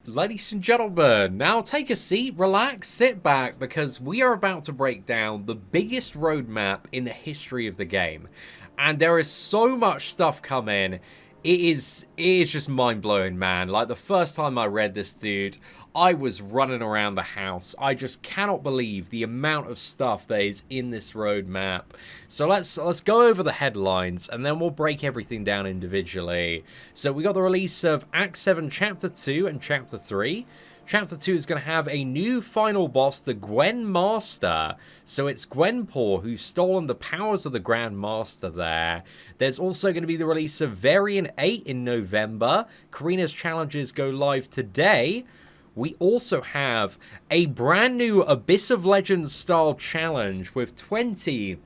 Ladies and gentlemen, now take a seat, relax, sit back, because we are about to break down the biggest roadmap in the history of the game. And there is so much stuff coming. It is just mind-blowing, man. Like, the first time I read this, dude, I was running around the house. I just cannot believe the amount of stuff that is in this roadmap. So let's go over the headlines, and then we'll break everything down individually. So we got the release of Act 7 Chapter 2 and Chapter 3. Chapter 2 is going to have a new final boss, the Gwen Master. So it's Gwenpool who's stolen the powers of the Grand Master there. There's also going to be the release of Variant 8 in November. Karina's challenges go live today. We also have a brand new Abyss of Legends style challenge with 20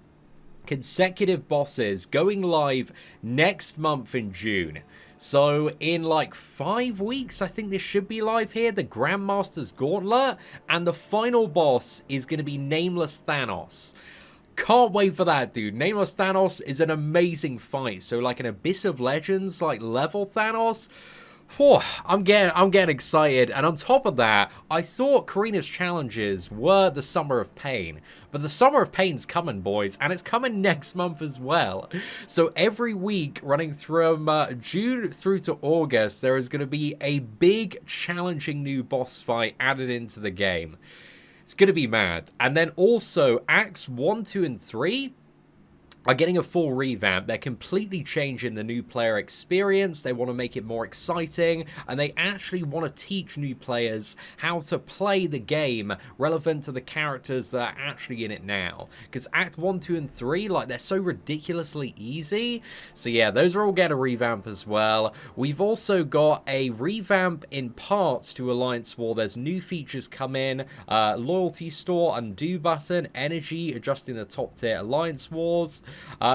consecutive bosses going live next month in June. So in like 5 weeks, I think this should be live here, the Grandmaster's Gauntlet, and the final boss is going to be Nameless Thanos. Can't wait for that, dude. Nameless Thanos is an amazing fight. So like an Abyss of Legends, like level Thanos. Whew, I'm getting excited, and on top of that, I thought Karina's challenges were the Summer of Pain, but the Summer of Pain's coming, boys, and it's coming next month as well. So every week, running from June through to August, there is going to be a big, challenging new boss fight added into the game. It's going to be mad. And then also, Acts 1, 2, and 3 are getting a full revamp. They're completely changing the new player experience. They want to make it more exciting, and they actually want to teach new players how to play the game relevant to the characters that are actually in it now. Because Act 1, 2, and 3, like, they're so ridiculously easy. So yeah, those are all getting a revamp as well. We've also got a revamp in parts to Alliance War. There's new features come in. Loyalty store, undo button, energy, adjusting the top tier Alliance Wars.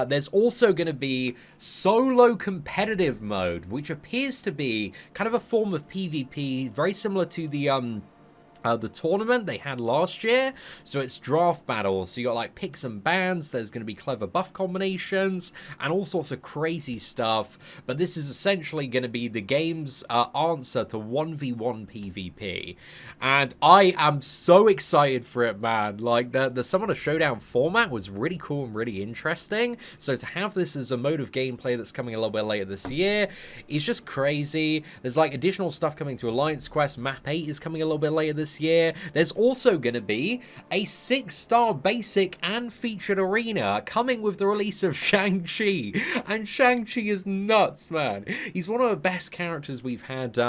There's also going to be solo competitive mode, which appears to be kind of a form of PvP, very similar to the tournament they had last year. So it's draft battles, so you got like picks and bans, there's going to be clever buff combinations and all sorts of crazy stuff, but this is essentially going to be the game's answer to 1v1 PvP, and I am so excited for it, man. Like the Summoner Showdown format was really cool and really interesting, so to have this as a mode of gameplay that's coming a little bit later this year is just crazy. There's like additional stuff coming to Alliance Quest. Map 8 is coming a little bit later this year. There's also going to be a 6-star basic and featured arena coming with the release of Shang-Chi, and Shang-Chi is nuts, man. He's one of the best characters we've had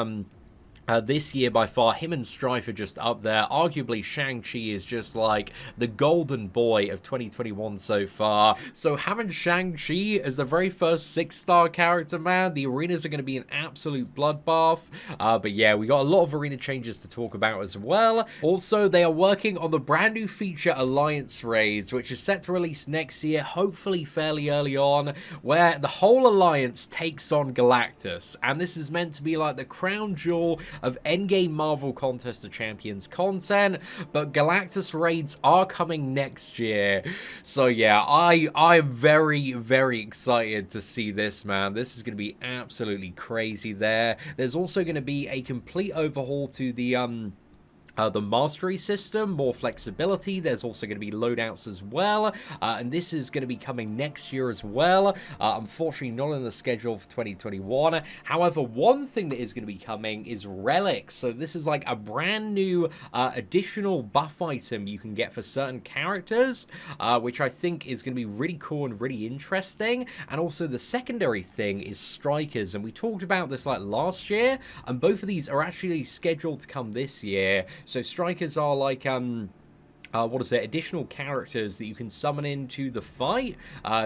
this year by far. Him and Strife are just up there. Arguably, Shang-Chi is just like the golden boy of 2021 so far. So having Shang-Chi as the very first 6-star character, man, the arenas are going to be an absolute bloodbath. But yeah, we got a lot of arena changes to talk about as well. Also, they are working on the brand new feature Alliance Raids, which is set to release next year, hopefully fairly early on, where the whole Alliance takes on Galactus. And this is meant to be like the crown jewel of endgame Marvel Contest of Champions content, but Galactus raids are coming next year. So yeah, I'm very, very excited to see this, man. This is going to be absolutely crazy there. There's also going to be a complete overhaul to the mastery system, more flexibility. There's also going to be loadouts as well, and this is going to be coming next year as well. Unfortunately, not in the schedule for 2021. However, one thing that is going to be coming is Relics. So this is like a brand new additional buff item you can get for certain characters, which I think is going to be really cool and really interesting. And also the secondary thing is Strikers, and we talked about this like last year, and both of these are actually scheduled to come this year. So Strikers are like, what is it, additional characters that you can summon into the fight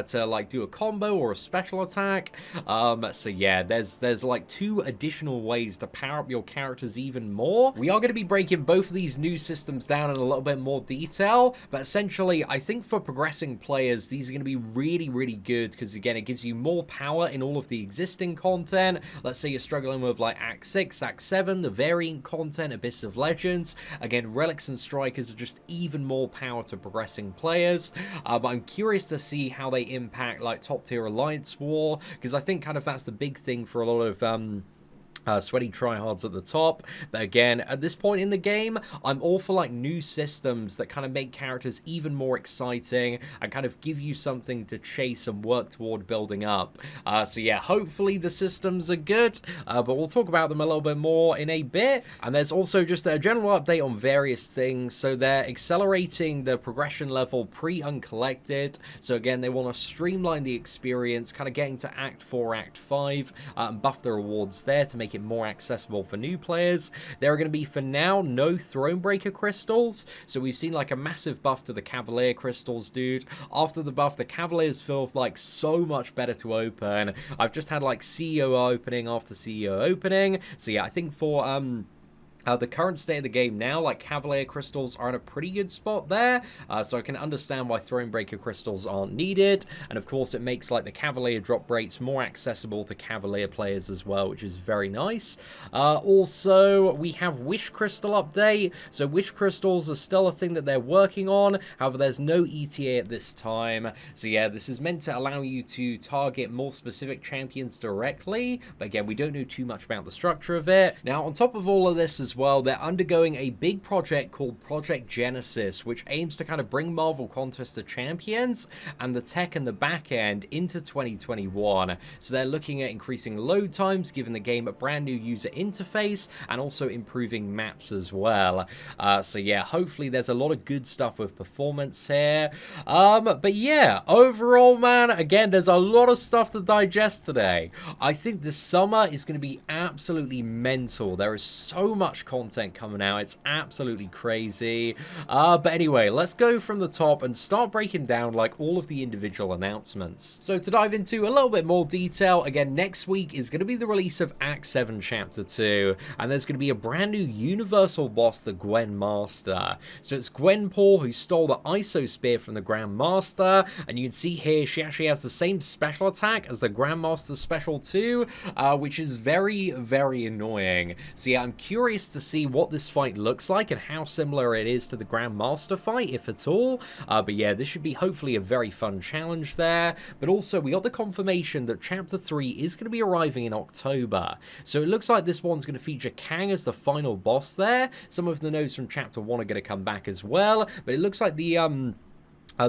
to like do a combo or a special attack. So yeah, there's like 2 additional ways to power up your characters even more. We are going to be breaking both of these new systems down in a little bit more detail, but essentially I think for progressing players these are going to be really, really good, because again it gives you more power in all of the existing content. Let's say you're struggling with like Act 6, Act 7, the variant content, Abyss of Legends. Again, Relics and Strikers are just even more power to progressing players, but I'm curious to see how they impact like top tier Alliance War, because I think kind of that's the big thing for a lot of Sweaty tryhards at the top, but again, at this point in the game, I'm all for like new systems that kind of make characters even more exciting and kind of give you something to chase and work toward building up. So yeah, hopefully the systems are good, but we'll talk about them a little bit more in a bit. And there's also just a general update on various things. So they're accelerating the progression level pre-uncollected. So again, they want to streamline the experience, kind of getting to Act 4, Act 5, and buff the rewards there to make it more accessible for new players. There are going to be, for now, no Thronebreaker crystals. So we've seen like a massive buff to the Cavalier crystals, dude. After the buff, the Cavaliers feel like so much better to open. I've just had like CEO opening after CEO opening. So yeah, I think for the current state of the game now, like Cavalier crystals are in a pretty good spot there, so I can understand why Thronebreaker crystals aren't needed, and of course it makes like the Cavalier drop rates more accessible to Cavalier players as well, which is very nice. Also, we have Wish Crystal update, so Wish Crystals are still a thing that they're working on, however there's no ETA at this time, so yeah, this is meant to allow you to target more specific champions directly, but again, we don't know too much about the structure of it. Now, on top of all of this as well, they're undergoing a big project called Project Genesis, which aims to kind of bring Marvel Contest to Champions and the tech and the back end into 2021. So they're looking at increasing load times, giving the game a brand new user interface, and also improving maps as well. So yeah, hopefully there's a lot of good stuff with performance here. But yeah, overall, man, again, there's a lot of stuff to digest today. I think this summer is going to be absolutely mental. There is so much content coming out, it's absolutely crazy. But anyway, let's go from the top and start breaking down like all of the individual announcements. So to dive into a little bit more detail, again, next week is going to be the release of Act 7 Chapter 2, and there's going to be a brand new universal boss, the Gwen Master. So it's Gwenpool who stole the ISO Spear from the Grand Master, and you can see here she actually has the same special attack as the Grand Master Special 2, which is very, very annoying. So yeah, I'm curious to see what this fight looks like and how similar it is to the Grand Master fight, if at all. But yeah, this should be hopefully a very fun challenge there. But also, we got the confirmation that Chapter 3 is going to be arriving in October. So it looks like this one's going to feature Kang as the final boss there. Some of the nodes from Chapter 1 are going to come back as well. But it looks like the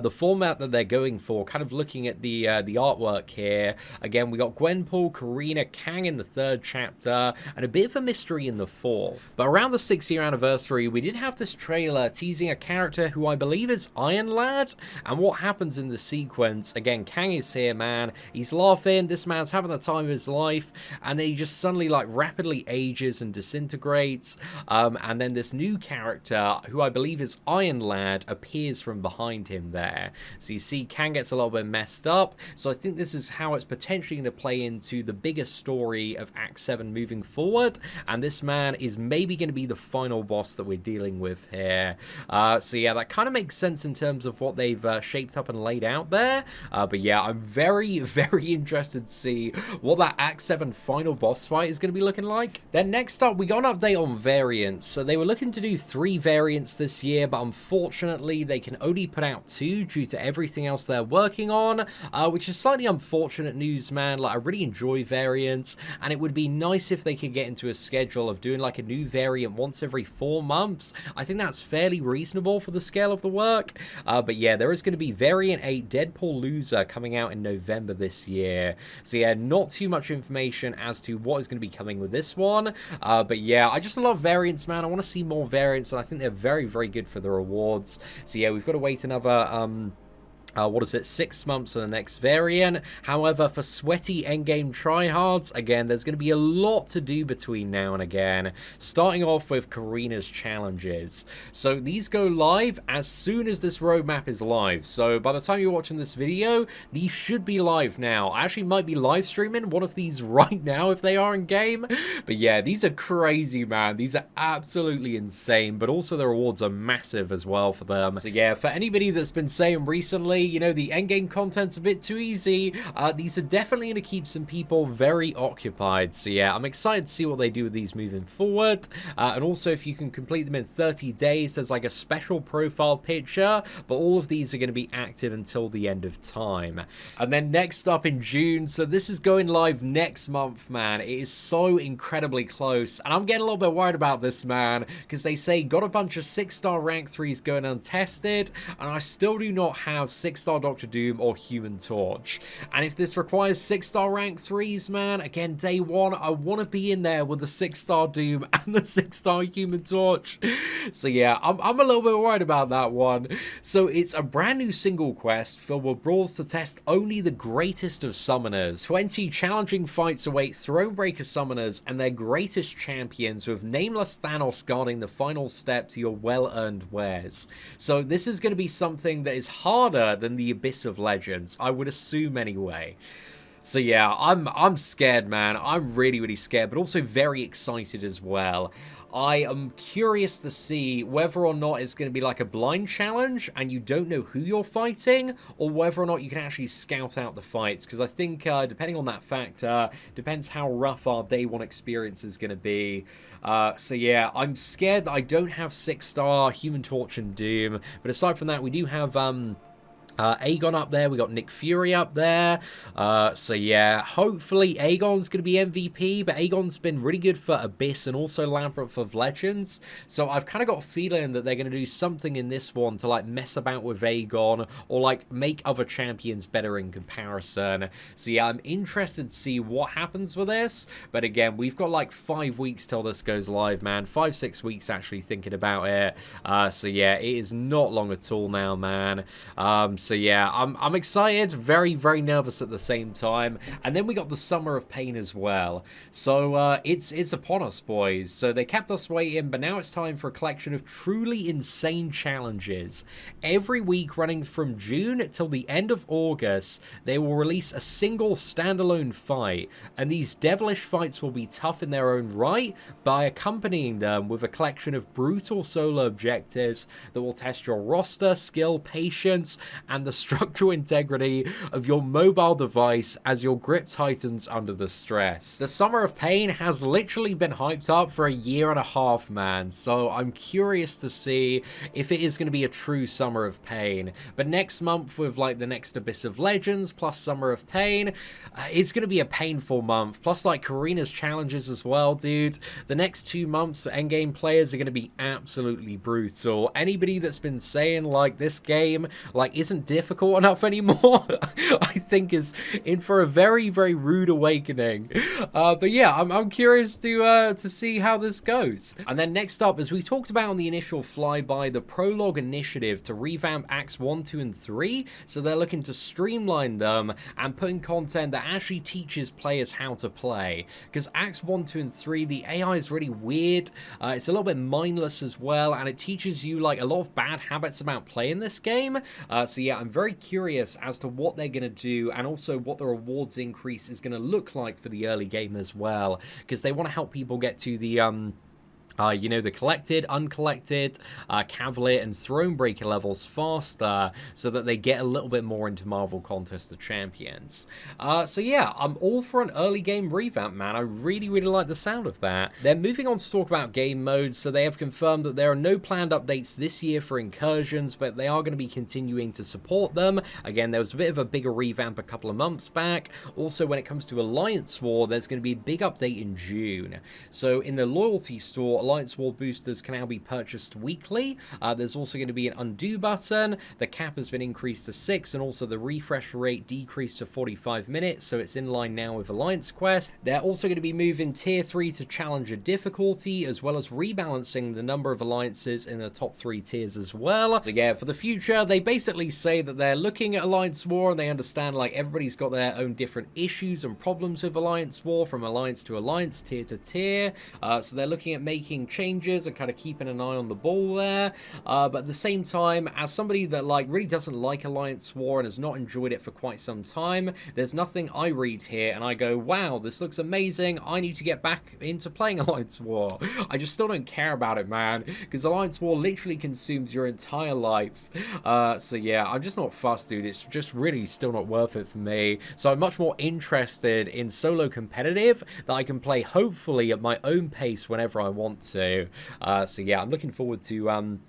format that they're going for, kind of looking at the artwork here, again, we got Gwenpool, Karina, Kang in the 3rd chapter, and a bit of a mystery in the 4th. But around the 6-year anniversary, we did have this trailer teasing a character who I believe is Iron Lad, and what happens in the sequence. Again, Kang is here, man. He's laughing, this man's having the time of his life, and then he just suddenly, like, rapidly ages and disintegrates, and then this new character, who I believe is Iron Lad, appears from behind him there. So you see Kang gets a little bit messed up, so I think this is how it's potentially going to play into the bigger story of Act 7 moving forward, and this man is maybe going to be the final boss that we're dealing with here. So yeah, that kind of makes sense in terms of what they've shaped up and laid out there, but yeah, I'm very, very interested to see what that Act 7 final boss fight is going to be looking like. Then next up, we got an update on variants. So they were looking to do 3 variants this year, but unfortunately they can only put out 2 due to everything else they're working on, which is slightly unfortunate news, man. Like, I really enjoy variants, and it would be nice if they could get into a schedule of doing like a new variant once every 4 months. I think that's fairly reasonable for the scale of the work. But yeah, there is going to be variant 8 Deadpool Loser coming out in November this year. So yeah, not too much information as to what is going to be coming with this one. But yeah, I just love variants, man. I want to see more variants, and I think they're very, very good for the rewards. So yeah, we've got to wait another what is it, 6 months for the next variant. However, for sweaty endgame tryhards, again, there's going to be a lot to do between now and again, starting off with Karina's challenges. So these go live as soon as this roadmap is live. So by the time you're watching this video, these should be live now. I actually might be live streaming one of these right now if they are in game. But yeah, these are crazy, man. These are absolutely insane, but also the rewards are massive as well for them. So yeah, for anybody that's been saying recently, you know, the endgame content's a bit too easy, these are definitely going to keep some people very occupied. So yeah, I'm excited to see what they do with these moving forward. And also, if you can complete them in 30 days, there's like a special profile picture, but all of these are going to be active until the end of time. And then next up in June, so this is going live next month, man. It is so incredibly close, and I'm getting a little bit worried about this, man, because they say got a bunch of 6-star rank 3s going untested, and I still do not have 6-star Doctor Doom or Human Torch. And if this requires 6-star rank 3s, man, again, day one, I want to be in there with the 6-star Doom and the 6-star Human Torch. So yeah, I'm a little bit worried about that one. So it's a brand new single quest filled with brawls to test only the greatest of summoners. 20 challenging fights await Thronebreaker summoners and their greatest champions, with nameless Thanos guarding the final step to your well-earned wares. So this is going to be something that is harder than the Abyss of Legends, I would assume anyway. So yeah, I'm scared, man. I'm really, really scared, but also very excited as well. I am curious to see whether or not it's going to be like a blind challenge and you don't know who you're fighting, or whether or not you can actually scout out the fights, because I think depending on that factor, depends how rough our day one experience is going to be. So yeah, I'm scared that I don't have 6-star Human Torch and Doom, but aside from that, we do have Aegon up there, we got Nick Fury up there, so yeah, hopefully Aegon's going to be MVP, but Aegon's been really good for Abyss and also Labyrinth of Legends, so I've kind of got a feeling that they're going to do something in this one to like mess about with Aegon, or like make other champions better in comparison. So yeah, I'm interested to see what happens with this, but again, we've got like 5 weeks till this goes live, man, 5-6 weeks actually thinking about it, so yeah, it is not long at all now, man. So yeah, I'm excited, very, very nervous at the same time. And then we got the Summer of Pain as well. So it's upon us, boys. So they kept us waiting, but now it's time for a collection of truly insane challenges. Every week running from June till the end of August, they will release a single standalone fight. And these devilish fights will be tough in their own right, by accompanying them with a collection of brutal solo objectives that will test your roster, skill, patience, and the structural integrity of your mobile device as your grip tightens under the stress. The Summer of Pain has literally been hyped up for 1.5 years, man, so I'm curious to see if it is going to be a true Summer of Pain. But next month, with like the next Abyss of Legends plus Summer of Pain, it's going to be a painful month, plus like Karina's challenges as well, dude. The next 2 months for endgame players are going to be absolutely brutal. Anybody that's been saying like this game like isn't difficult enough anymore, I think is in for a very, very rude awakening. But yeah, I'm curious to see how this goes. And then next up, as we talked about on the initial flyby, the Prologue initiative to revamp Acts 1, 2, and 3. So they're looking to streamline them and put in content that actually teaches players how to play. Because Acts 1, 2, and 3, the AI is really weird. It's a little bit mindless as well, and it teaches you like a lot of bad habits about playing this game. So yeah, I'm very curious as to what they're going to do, and also what the rewards increase is going to look like for the early game as well, because they want to help people get to the you know, the collected, uncollected, Cavalier and Thronebreaker levels faster, so that they get a little bit more into Marvel Contest of Champions. So yeah, I'm all for an early game revamp, man. I really, really like the sound of that. They're moving on to talk about game modes, so they have confirmed that there are no planned updates this year for incursions, but they are going to be continuing to support them. Again, there was a bit of a bigger revamp a couple of months back. Also, when it comes to Alliance War, there's going to be a big update in June. So in the Loyalty Store, Alliance War boosters can now be purchased weekly. There's also going to be an undo button. The cap has been increased to 6, and also the refresh rate decreased to 45 minutes, so it's in line now with Alliance Quest. They're also going to be moving Tier 3 to Challenger difficulty, as well as rebalancing the number of alliances in the top 3 tiers as well. So yeah, for the future, they basically say that they're looking at Alliance War, and they understand like everybody's got their own different issues and problems with Alliance War, from alliance to alliance, tier to tier. So they're looking at making making changes and kind of keeping an eye on the ball there. But at the same time, as somebody that like really doesn't like Alliance War and has not enjoyed it for quite some time, there's nothing I read here and I go, wow, this looks amazing. I need to get back into playing Alliance War. I just still don't care about it, man, because Alliance War literally consumes your entire life. So yeah, I'm just not fussed, dude. It's just really still not worth it for me. So I'm much more interested in solo competitive that I can play hopefully at my own pace whenever I want to. So yeah, I'm looking forward to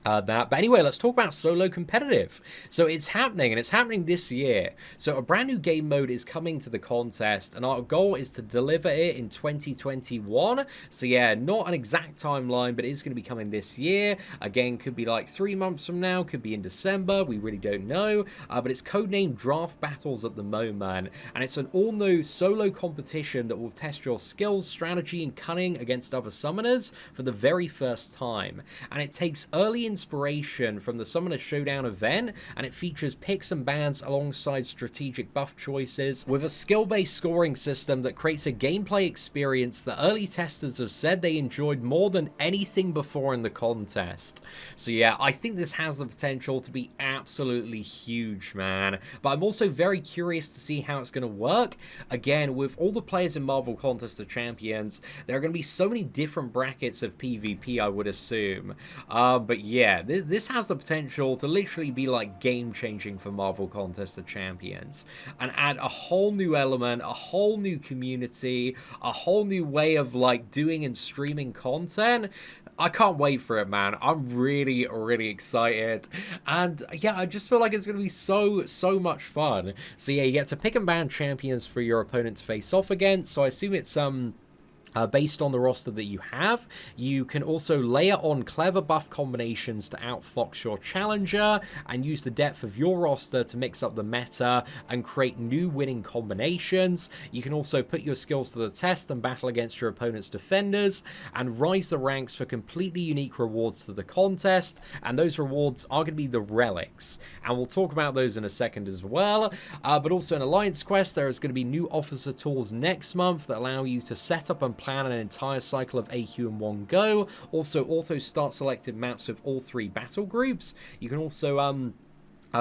that. But anyway, let's talk about solo competitive. So it's happening, and it's happening this year. So a brand new game mode is coming to the contest, and our goal is to deliver it in 2021. So yeah, not an exact timeline, but it is going to be coming this year. Again, could be like 3 months from now, could be in December, we really don't know. But it's codenamed Draft Battles at the moment, and it's an all-new solo competition that will test your skills, strategy, and cunning against other summoners for the very first time. And it takes early inspiration from the Summoner Showdown event, and it features picks and bans alongside strategic buff choices with a skill-based scoring system that creates a gameplay experience that early testers have said they enjoyed more than anything before in the contest. So yeah, I think this has the potential to be absolutely huge, man. But I'm also very curious to see how it's going to work. Again, with all the players in Marvel Contest of Champions, there are going to be so many different brackets of PvP, I would assume. But yeah, this has the potential to literally be like game-changing for Marvel Contest of Champions and add a whole new element, a whole new community, a whole new way of like doing and streaming content. I can't wait for it, man. I'm really, really excited. And yeah, I just feel like it's going to be so much fun. So yeah, you get to pick and ban champions for your opponent to face off against. So I assume it's based on the roster that you have. You can also layer on clever buff combinations to outfox your challenger and use the depth of your roster to mix up the meta and create new winning combinations. You can also put your skills to the test and battle against your opponent's defenders and rise the ranks for completely unique rewards to the contest, and those rewards are going to be the Relics, and we'll talk about those in a second as well. But also in Alliance Quest, there is going to be new officer tools next month that allow you to set up and plan an entire cycle of AQ in one go. Also, auto start selected maps with all 3 battle groups. You can also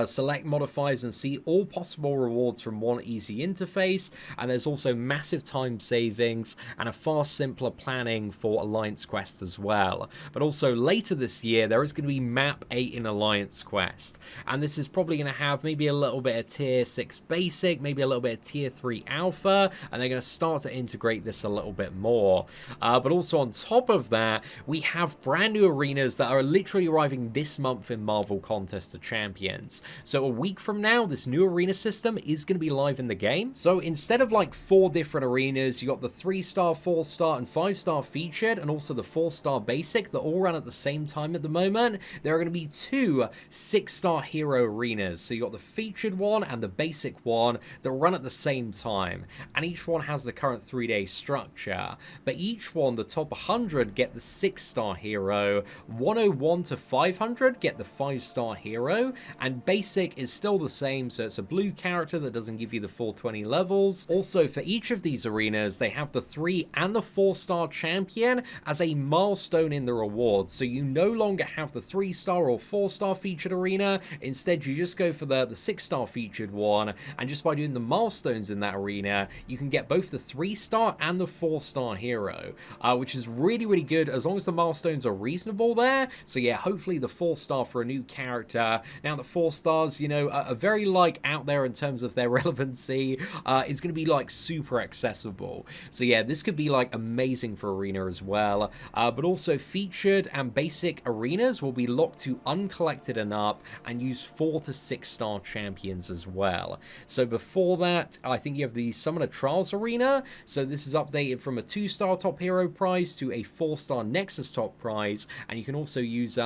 select modifiers and see all possible rewards from one easy interface, and there's also massive time savings and a far simpler planning for Alliance Quest as well. But also later this year there is going to be map 8 in Alliance Quest, and this is probably going to have maybe a little bit of tier 6 basic, maybe a little bit of tier 3 alpha, and they're going to start to integrate this a little bit more. But also on top of that, we have brand new arenas that are literally arriving this month in Marvel Contest of Champions. So a week from now, this new arena system is going to be live in the game. So instead of like 4 different arenas, you got the 3-star, 4-star, and 5-star featured, and also the 4-star basic that all run at the same time at the moment. There are going to be 2 6-star hero arenas. So you got the featured one and the basic one that run at the same time, and each one has the current 3-day structure. But each one, the top 100 get the 6-star hero, 101 to 500 get the 5-star hero, and basic is still the same, so it's a blue character that doesn't give you the 420 levels. Also, for each of these arenas, they have the 3 and the 4-star champion as a milestone in the rewards, so you no longer have the 3-star or 4-star featured arena. Instead, you just go for the 6-star featured one, and just by doing the milestones in that arena, you can get both the 3-star and the 4-star hero, which is really, really good as long as the milestones are reasonable there. So yeah, hopefully the 4-star for a new character. Now the 4-stars, you know, are very like out there in terms of their relevancy. It's going to be like super accessible. So yeah, this could be like amazing for arena as well. But also featured and basic arenas will be locked to uncollected and up, and use 4 to 6-star champions as well. So before that, I think you have the Summoner Trials arena. So this is updated from a 2-star top hero prize to a 4-star Nexus top prize, and you can also use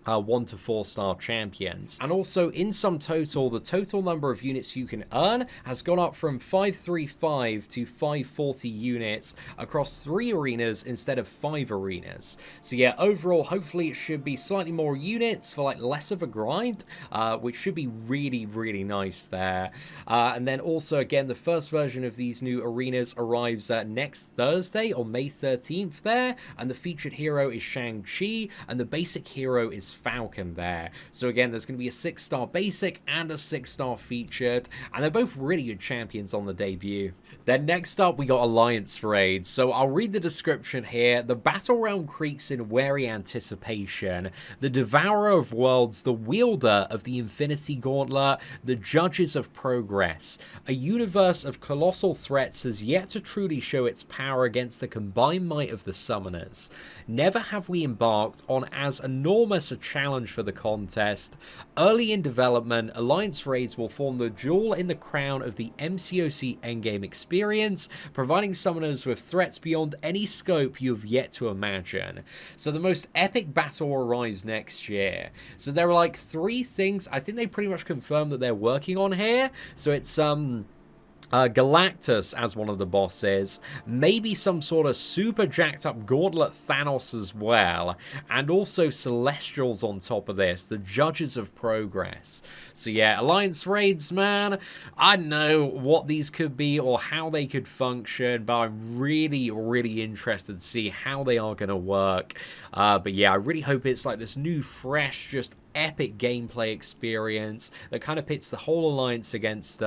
1 to 4 star champions. And also in sum total, the total number of units you can earn has gone up from 535 to 540 units across 3 arenas instead of 5 arenas. So yeah, overall, hopefully it should be slightly more units for like less of a grind, which should be really, really nice there. And then also, again, the first version of these new arenas arrives next Thursday on May 13th there, and the featured hero is Shang-Chi, and the basic hero is Falcon there. So again, there's going to be a 6-star basic and a 6-star featured, and they're both really good champions on the debut. Then next up, we got Alliance Raids. So I'll read the description here. The battle realm creaks in wary anticipation. The devourer of worlds, the wielder of the infinity gauntlet, the judges of progress. A universe of colossal threats has yet to truly show its power against the combined might of the summoners. Never have we embarked on as enormous a challenge for the contest. Early in development, Alliance Raids will form the jewel in the crown of the MCOC endgame experience, providing summoners with threats beyond any scope you have yet to imagine. So the most epic battle arrives next year. So there are like 3 things I think they pretty much confirmed that they're working on here. So it's Galactus as one of the bosses, maybe some sort of super jacked up gauntlet Thanos as well, and also Celestials on top of this, the judges of progress. So yeah, Alliance Raids, man, I don't know what these could be or how they could function, but I'm really, really interested to see how they are going to work. But yeah, I really hope it's like this new, fresh, just epic gameplay experience that kind of pits the whole Alliance against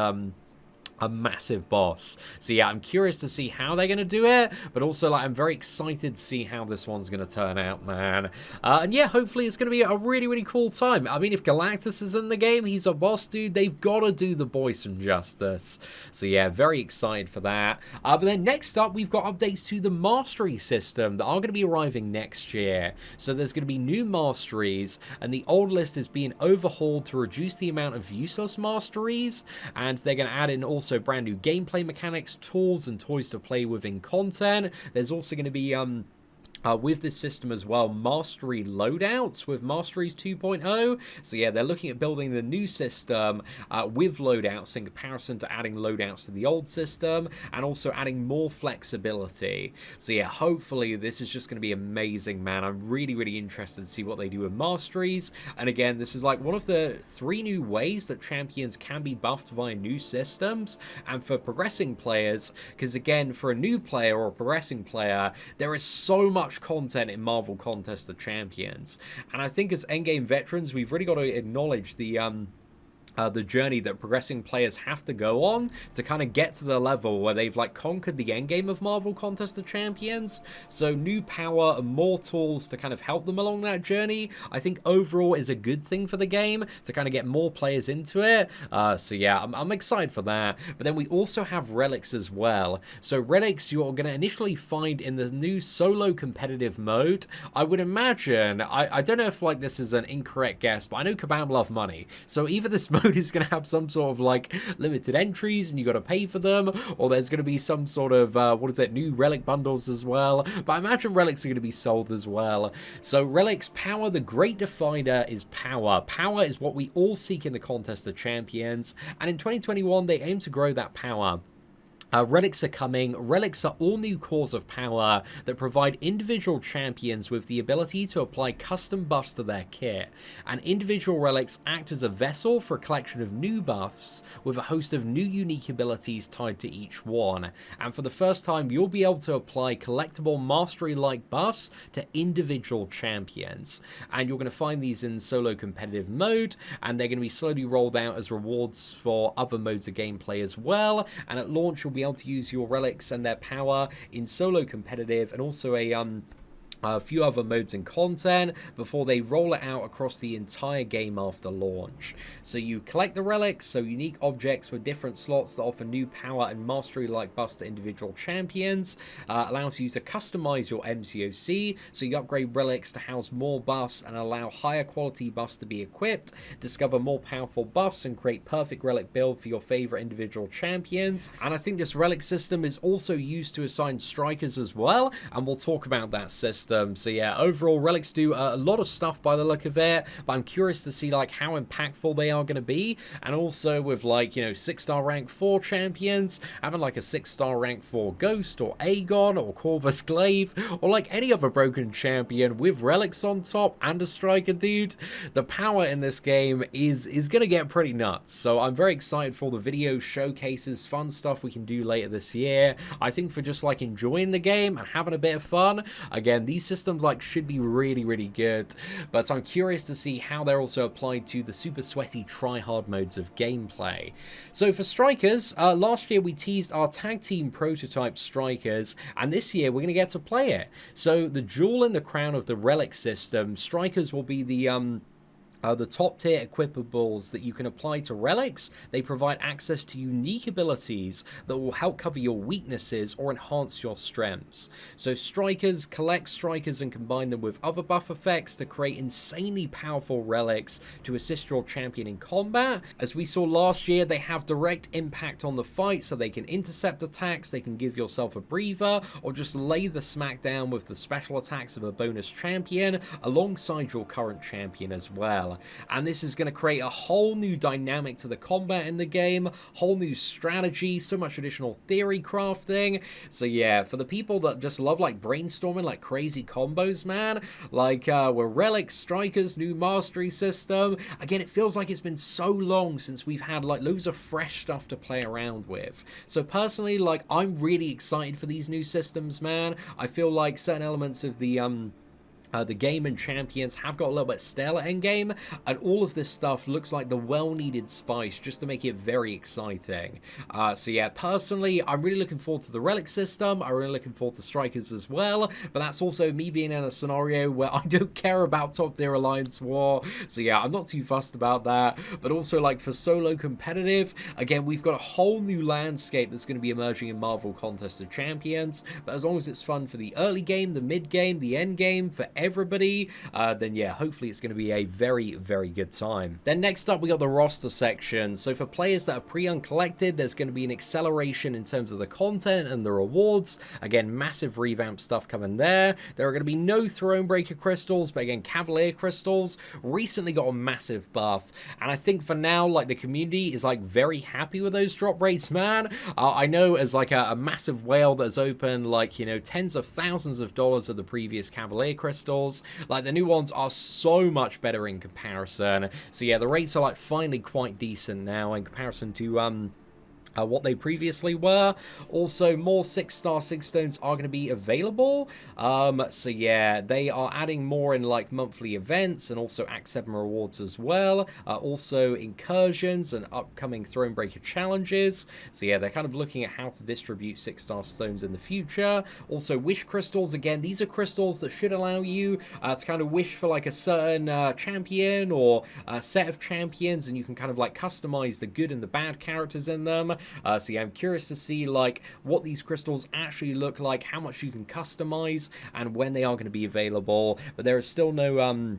a massive boss. So yeah, I'm curious to see how they're going to do it, but also like I'm very excited to see how this one's going to turn out, man. And yeah, hopefully it's going to be a really, really cool time. I mean, if Galactus is in the game, he's a boss dude, they've got to do the boy some justice. So yeah, very excited for that. But then next up, we've got updates to the mastery system that are going to be arriving next year. So there's going to be new masteries, and the old list is being overhauled to reduce the amount of useless masteries, and they're going to add in also brand new gameplay mechanics, tools, and toys to play with in content. There's also going to be with this system as well, mastery loadouts with Masteries 2.0. So yeah, they're looking at building the new system with loadouts in comparison to adding loadouts to the old system, and also adding more flexibility. So yeah, hopefully this is just going to be amazing, man. I'm really, really interested to see what they do with Masteries. And again, this is like one of the 3 new ways that champions can be buffed via new systems. And for progressing players, because again, for a new player or a progressing player, there is so much content in Marvel Contest of Champions, and I think as endgame veterans, we've really got to acknowledge the journey that progressing players have to go on to kind of get to the level where they've like conquered the endgame of Marvel Contest of Champions. So new power and more tools to kind of help them along that journey, I think overall is a good thing for the game to kind of get more players into it. So yeah, I'm excited for that. But then we also have Relics as well. So Relics you're going to initially find in the new solo competitive mode. I would imagine, I don't know if like this is an incorrect guess, but I know Kabam love money. So either this mode is going to have some sort of like limited entries and you got to pay for them, or there's going to be some sort of new relic bundles as well, but I imagine relics are going to be sold as well. So Relics power, the great definer is power. Power is what we all seek in the Contest of Champions, and in 2021 they aim to grow that power. Relics are coming. Relics are all new cores of power that provide individual champions with the ability to apply custom buffs to their kit. And individual relics act as a vessel for a collection of new buffs with a host of new unique abilities tied to each one. And for the first time, you'll be able to apply collectible mastery-like buffs to individual champions. And you're going to find these in solo competitive mode, and they're going to be slowly rolled out as rewards for other modes of gameplay as well. And at launch, you'll be able to use your relics and their power in solo competitive, and also a few other modes and content before they roll it out across the entire game after launch. So you collect the relics, so unique objects with different slots that offer new power and mastery-like buffs to individual champions. Allows you to customize your MCOC, so you upgrade relics to house more buffs and allow higher quality buffs to be equipped, discover more powerful buffs, and create perfect relic build for your favorite individual champions. And I think this relic system is also used to assign strikers as well, and we'll talk about that system system. So yeah, overall, Relics do a lot of stuff by the look of it, but I'm curious to see like how impactful they are going to be. And also with like, you know, 6-star rank 4 champions, having like a 6-star rank 4 Ghost or Aegon or Corvus Glaive, or like any other broken champion with Relics on top and a striker, dude, the power in this game is going to get pretty nuts. So I'm very excited for all the video showcases, fun stuff we can do later this year. I think for just like enjoying the game and having a bit of fun, again, these systems like should be really, really good. But I'm curious to see how they're also applied to the super sweaty try-hard modes of gameplay. So for strikers, last year we teased our tag team prototype strikers, and this year we're going to get to play it. So the jewel in the crown of the Relic system, strikers will be the top tier equipables that you can apply to Relics. They provide access to unique abilities that will help cover your weaknesses or enhance your strengths. So strikers, collect strikers and combine them with other buff effects to create insanely powerful Relics to assist your champion in combat. As we saw last year, they have direct impact on the fight, so they can intercept attacks, they can give yourself a breather, or just lay the smack down with the special attacks of a bonus champion alongside your current champion as well. And this is going to create a whole new dynamic to the combat in the game, whole new strategy, so much additional theory crafting. So yeah, for the people that just love like brainstorming like crazy combos, man, like we're Relics, Strikers, new mastery system. Again, it feels like it's been so long since we've had like loads of fresh stuff to play around with. So personally, like I'm really excited for these new systems, man. I feel like certain elements of the game and champions have got a little bit stale at endgame, and all of this stuff looks like the well-needed spice just to make it very exciting. So yeah, personally, I'm really looking forward to the Relic system. I'm really looking forward to Strikers as well, but that's also me being in a scenario where I don't care about top tier Alliance War. So yeah, I'm not too fussed about that. But also like for solo competitive, again, we've got a whole new landscape that's going to be emerging in Marvel Contest of Champions, but as long as it's fun for the early game, the mid game, the end game, for everybody, then yeah, hopefully it's going to be a very, very good time. Then next up, we got the roster section. So for players that are pre-uncollected, there's going to be an acceleration in terms of the content and the rewards. Again, massive revamp stuff coming there. There are going to be no Thronebreaker crystals, but again, Cavalier crystals recently got a massive buff. And I think for now, like the community is like very happy with those drop rates, man. I know as like a massive whale that's open like, you know, tens of thousands of dollars of the previous Cavalier crystals. Like the new ones are so much better in comparison. So yeah, the rates are like finally quite decent now in comparison to what they previously were. Also, more 6-star 6 stones are going to be available. So yeah, they are adding more in like monthly events and also Act 7 rewards as well. Also incursions and upcoming Thronebreaker challenges. So yeah, they're kind of looking at how to distribute 6-star stones in the future. Also wish crystals, again, these are crystals that should allow you to kind of wish for like a certain champion or a set of champions, and you can kind of like customize the good and the bad characters in them. So yeah, I'm curious to see like what these crystals actually look like, how much you can customize, and when they are going to be available. But there is still no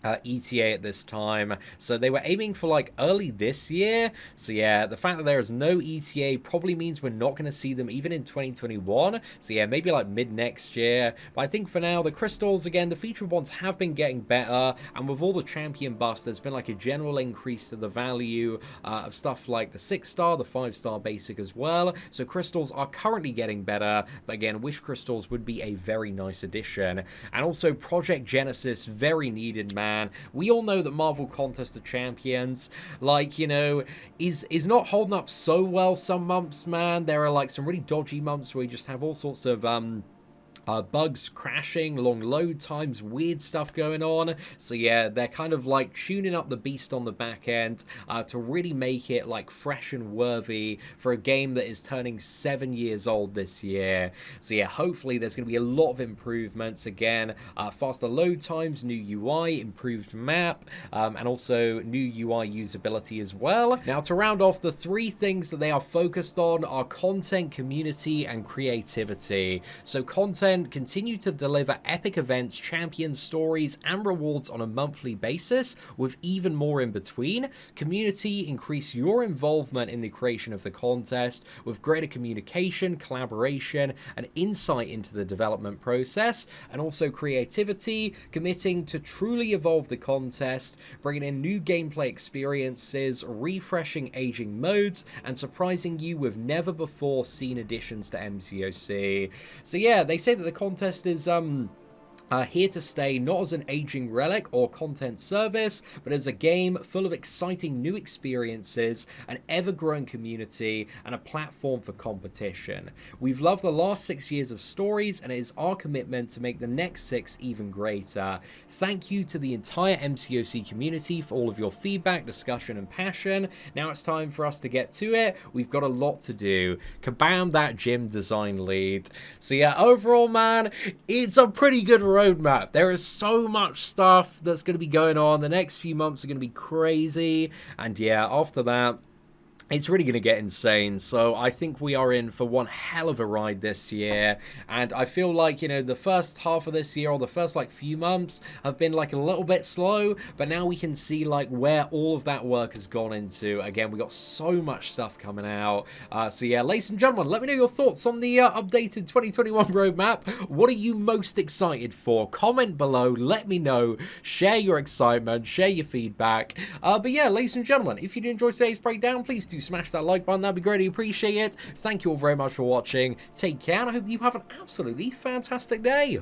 ETA at this time, so they were aiming for like early this year. So yeah, the fact that there is no ETA probably means we're not going to see them even in 2021. So yeah, maybe like mid next year. But I think for now, the crystals, again, the featured ones have been getting better, and with all the champion buffs, there's been like a general increase to the value of stuff like the 6-star, the 5-star basic as well. So crystals are currently getting better, but again, wish crystals would be a very nice addition. And also Project Genesis, very needed, man. We all know that Marvel Contest of Champions, like, you know, is not holding up so well some months, man. There are like some really dodgy months where you just have all sorts of bugs crashing, long load times, weird stuff going on. So yeah, they're kind of like tuning up the beast on the back end to really make it like fresh and worthy for a game that is turning 7 years old this year. So yeah, hopefully there's going to be a lot of improvements. Again, faster load times, new UI, improved map, and also new UI usability as well. Now, to round off, the 3 things that they are focused on are content, community, and creativity. So content, content, continue to deliver epic events, champions, stories, and rewards on a monthly basis, with even more in between. Community, increase your involvement in the creation of the contest, with greater communication, collaboration, and insight into the development process, and also creativity, committing to truly evolve the contest, bringing in new gameplay experiences, refreshing aging modes, and surprising you with never before seen additions to MCOC. So yeah, they say that the contest is here to stay, not as an aging relic or content service, but as a game full of exciting new experiences, an ever-growing community, and a platform for competition. We've loved the last 6 years of stories, and it is our commitment to make the next 6 even greater. Thank you to the entire MCOC community for all of your feedback, discussion, and passion. Now it's time for us to get to it. We've got a lot to do. Kabam, that gym design lead. So yeah, overall, man, it's a pretty good roadmap. There is so much stuff that's going to be going on. The next few months are going to be crazy. And yeah, after that, it's really going to get insane. So I think we are in for one hell of a ride this year. And I feel like, you know, the first half of this year, or the first like few months, have been like a little bit slow. But now we can see like where all of that work has gone into. Again, we got so much stuff coming out. So yeah, ladies and gentlemen, let me know your thoughts on the updated 2021 roadmap. What are you most excited for? Comment below, let me know. Share your excitement, share your feedback. But yeah, ladies and gentlemen, if you did enjoy today's breakdown, please do smash that like button. That'd be greatly appreciated. Thank you all very much for watching. Take care, and I hope you have an absolutely fantastic day.